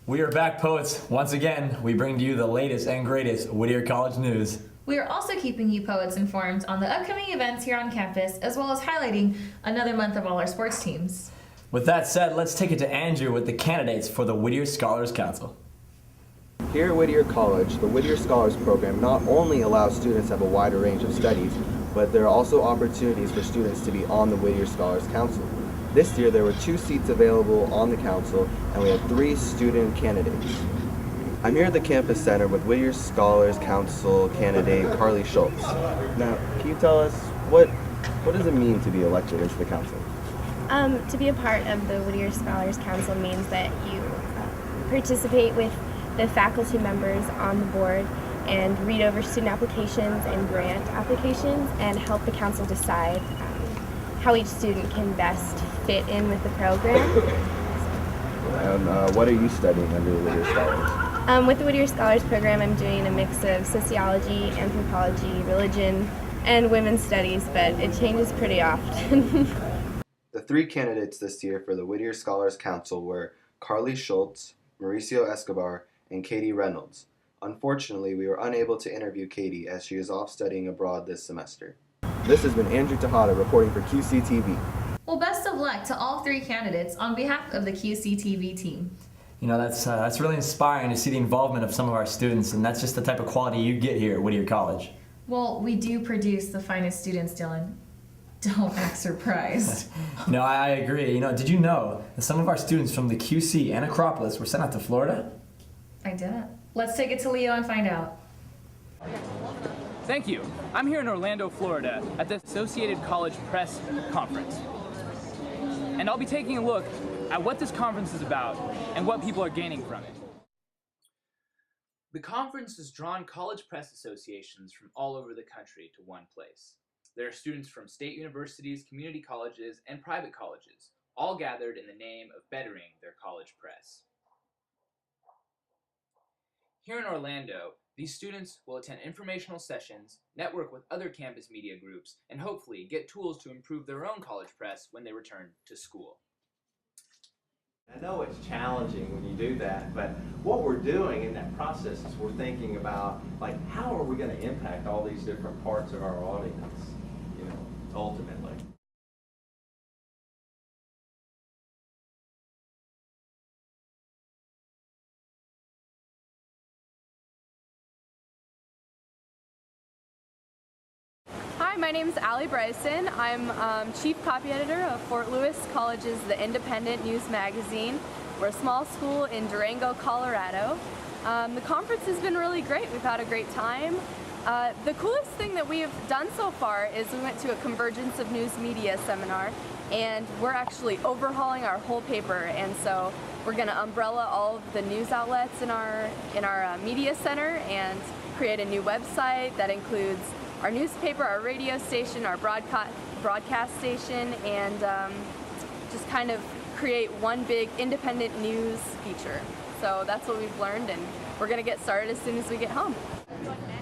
We are back, poets. Once again, we bring to you the latest and greatest Whittier College news. We are also keeping you poets informed on the upcoming events here on campus, as well as highlighting another month of all our sports teams. With that said, let's take it to Andrew with the candidates for the Whittier Scholars Council. Here at Whittier College, the Whittier Scholars Program not only allows students to have a wider range of studies, but there are also opportunities for students to be on the Whittier Scholars Council. This year there were 2 seats available on the council, and we had 3 student candidates. I'm here at the campus center with Whittier Scholars Council candidate Carly Schultz. Now, can you tell us what does it mean to be elected into the council? To be a part of the Whittier Scholars Council means that you participate with the faculty members on the board and read over student applications and grant applications and help the council decide how each student can best fit in with the program. And what are you studying under the Whittier Scholars? With the Whittier Scholars Program, I'm doing a mix of sociology, anthropology, religion, and women's studies, but it changes pretty often. The 3 candidates this year for the Whittier Scholars Council were Carly Schultz, Mauricio Escobar, and Katie Reynolds. Unfortunately, we were unable to interview Katie as she is off studying abroad this semester. This has been Andrew Tejada reporting for QCTV. Well, best of luck to all 3 candidates on behalf of the QCTV team. You know, that's really inspiring to see the involvement of some of our students, and that's just the type of quality you get here at Whittier College. Well, we do produce the finest students, Dylan. Don't act surprised. No, I agree. You know, did you know that some of our students from the QC and Acropolis were sent out to Florida? I didn't. Let's take it to Leo and find out. Thank you. I'm here in Orlando, Florida at the Associated College Press Conference. And I'll be taking a look at what this conference is about and what people are gaining from it. The conference has drawn college press associations from all over the country to one place. There are students from state universities, community colleges, and private colleges, all gathered in the name of bettering their college press. Here in Orlando, these students will attend informational sessions, network with other campus media groups, and hopefully get tools to improve their own college press when they return to school. I know it's challenging when you do that, but what we're doing in that process is we're thinking about, like, how are we going to impact all these different parts of our audience, you know, ultimately. Hi, my name is Allie Bryson. I'm Chief Copy Editor of Fort Lewis College's The Independent News Magazine. We're a small school in Durango, Colorado. The conference has been really great. We've had a great time. The coolest thing that we have done so far is we went to a Convergence of News Media seminar, and we're actually overhauling our whole paper, and so we're going to umbrella all of the news outlets in our media center and create a new website that includes our newspaper, our radio station, our broadcast station, and just kind of create one big independent news feature. So that's what we've learned, and we're going to get started as soon as we get home.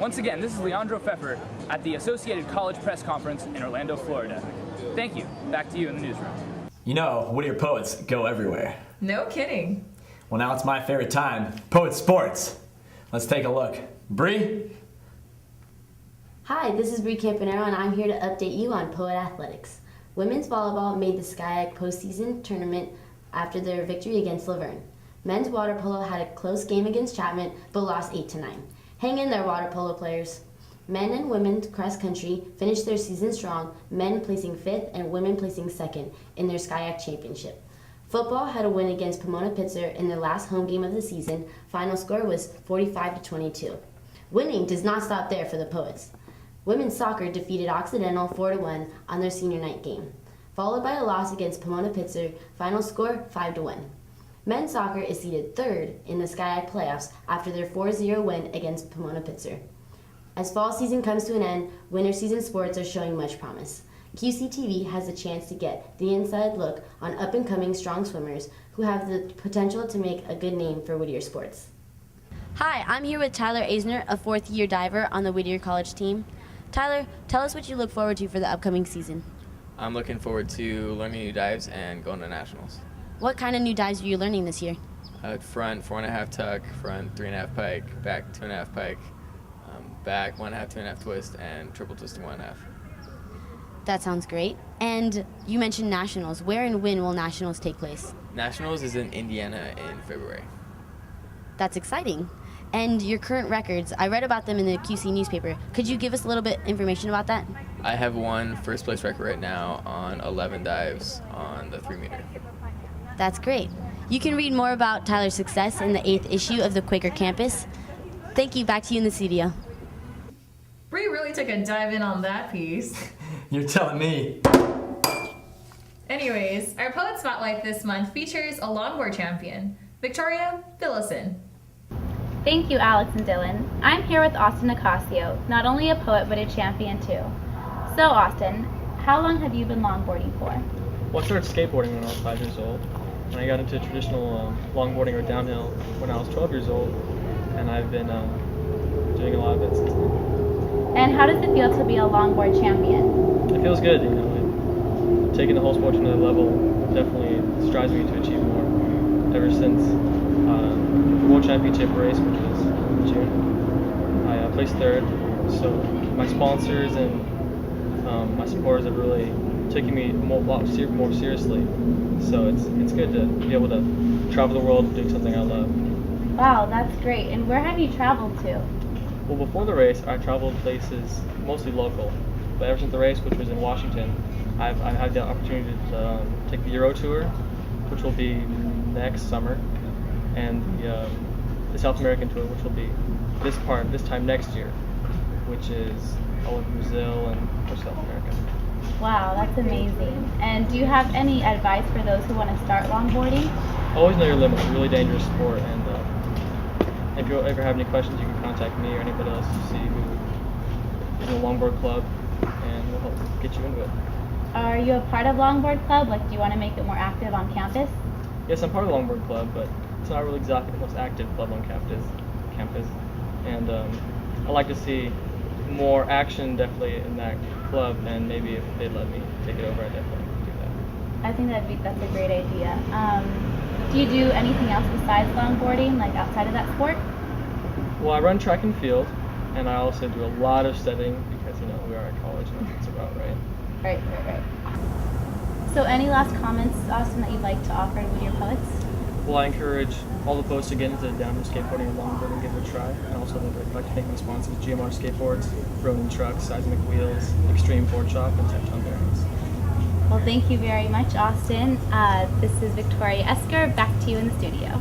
Once again, this is Leandro Pfeffer at the Associated College Press Conference in Orlando, Florida. Thank you. Back to you in the newsroom. You know, Whittier poets go everywhere. No kidding. Well, now it's my favorite time, Poet Sports. Let's take a look. Bree? Hi, this is Bree Campanero, and I'm here to update you on Poet Athletics. Women's volleyball made the SCIAC postseason tournament after their victory against Laverne. Men's water polo had a close game against Chapman, but lost 8-9. Hang in there, water polo players. Men and women's cross country finished their season strong, men placing 5th and women placing 2nd in their SCIAC championship. Football had a win against Pomona-Pitzer in their last home game of the season. Final score was 45-22. Winning does not stop there for the Poets. Women's soccer defeated Occidental 4-1 on their senior night game, followed by a loss against Pomona-Pitzer, final score 5-1. Men's soccer is seeded 3rd in the SCIAC playoffs after their 4-0 win against Pomona-Pitzer. As fall season comes to an end, winter season sports are showing much promise. QCTV has a chance to get the inside look on up-and-coming strong swimmers who have the potential to make a good name for Whittier sports. Hi, I'm here with Tyler Eisner, a 4th-year diver on the Whittier College team. Tyler, tell us what you look forward to for the upcoming season. I'm looking forward to learning new dives and going to nationals. What kind of new dives are you learning this year? Front 4.5 tuck, front 3.5 pike, back 2.5 pike, back 1.5, 2.5 twist, and triple twist and 1.5. That sounds great. And you mentioned nationals. Where and when will nationals take place? Nationals is in Indiana in February. That's exciting. And your current records, I read about them in the QC newspaper. Could you give us a little bit information about that? I have one first place record right now on 11 dives on the 3 meter. That's great. You can read more about Tyler's success in the 8th issue of the Quaker Campus. Thank you. Back to you in the studio. Bree really took a dive in on that piece. You're telling me. Anyways, our Poet Spotlight this month features a longboard champion. Victoria, fill us in. Thank you, Alex and Dylan. I'm here with Austin Nicasio, not only a poet but a champion too. So Austin, how long have you been longboarding for? Well, I started skateboarding when I was 5 years old, and I got into traditional longboarding or downhill when I was 12 years old, and I've been doing a lot of it since then. And how does it feel to be a longboard champion? It feels good, you know. Taking the whole sport to another level definitely strives me to achieve more. Ever since the World Championship race, which was in June, I placed third. So my sponsors and my supporters have really taken me a lot more seriously. So it's good to be able to travel the world doing something I love. Wow, that's great. And where have you traveled to? Well, before the race, I traveled places mostly local. But ever since the race, which was in Washington, I've had the opportunity to take the Euro Tour, which will be next summer, and the South American Tour, which will be this time next year, which is all of Brazil and South America. Wow, that's amazing. And do you have any advice for those who want to start longboarding? Always know your limits. It's a really dangerous sport, and if you ever have any questions, you can contact me or anybody else to see who is in a longboard club, and we'll help get you into it. Are you a part of longboard club? Like, do you want to make it more active on campus? Yes, I'm part of the longboard club, but it's not really exactly the most active club on campus. And I like to see more action definitely in that club, and maybe if they'd let me take it over, I'd definitely do that. I think that's a great idea. Do you do anything else besides longboarding, like outside of that sport? Well, I run track and field, and I also do a lot of studying because, you know, we are at college and that's what it's about, right? Right. So any last comments, Austin, that you'd like to offer with your poets? Well, I encourage all the poets to get into downhill skateboarding and longboarding and give it a try. And also I'd like to thank my sponsors, GMR Skateboards, Ronin Trucks, Seismic Wheels, Extreme Board Shop, and 10-ton bearings. Well, thank you very much, Austin. This is Victoria Esker. Back to you in the studio.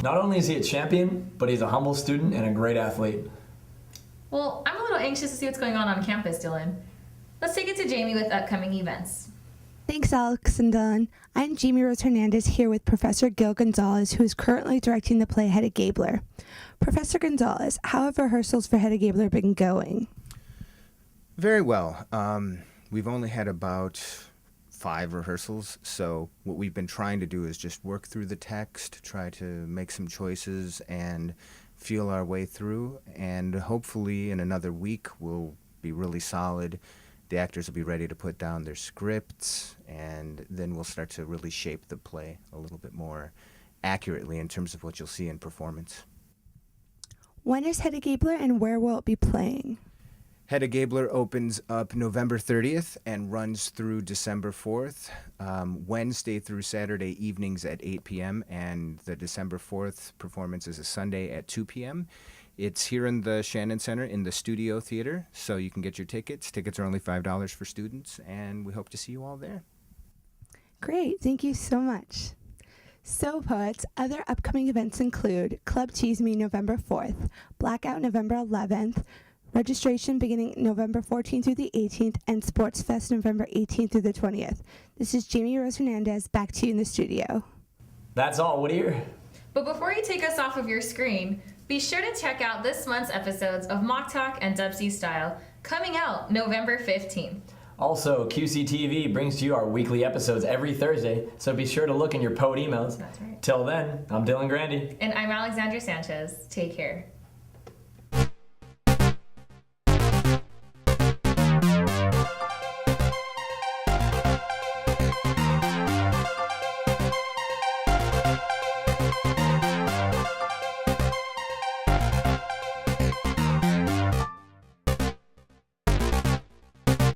Not only is he a champion, but he's a humble student and a great athlete. Well, I'm a little anxious to see what's going on campus, Dylan. Let's take it to Jamie with upcoming events. Thanks, Alex and Dylan. I'm Jamie Rose Hernandez here with Professor Gil Gonzalez, who is currently directing the play Hedda Gabler. Professor Gonzalez, how have rehearsals for Hedda Gabler been going? Very well. We've only had about 5 rehearsals, so what we've been trying to do is just work through the text, try to make some choices, and feel our way through, and hopefully in another week we'll be really solid. The actors will be ready to put down their scripts, and then we'll start to really shape the play a little bit more accurately in terms of what you'll see in performance. When is Hedda Gabler and where will it be playing? Hedda Gabler opens up November 30th and runs through December 4th, Wednesday through Saturday evenings at 8 p.m., and the December 4th performance is a Sunday at 2 p.m. It's here in the Shannon Center in the Studio Theater, so you can get your tickets. Tickets are only $5 for students, and we hope to see you all there. Great, thank you so much. So, poets, other upcoming events include Club Tease Me November 4th, Blackout November 11th, registration beginning November 14th through the 18th, and Sports Fest November 18th through the 20th. This is Jamie Rose Hernandez, back to you in the studio. That's all, Whittier. But before you take us off of your screen, be sure to check out this month's episodes of Mock Talk and Dubsy Style, coming out November 15th. Also, QCTV brings to you our weekly episodes every Thursday, so be sure to look in your poet emails. That's right. Till then, I'm Dylan Grandy. And I'm Alexandra Sanchez. Take care.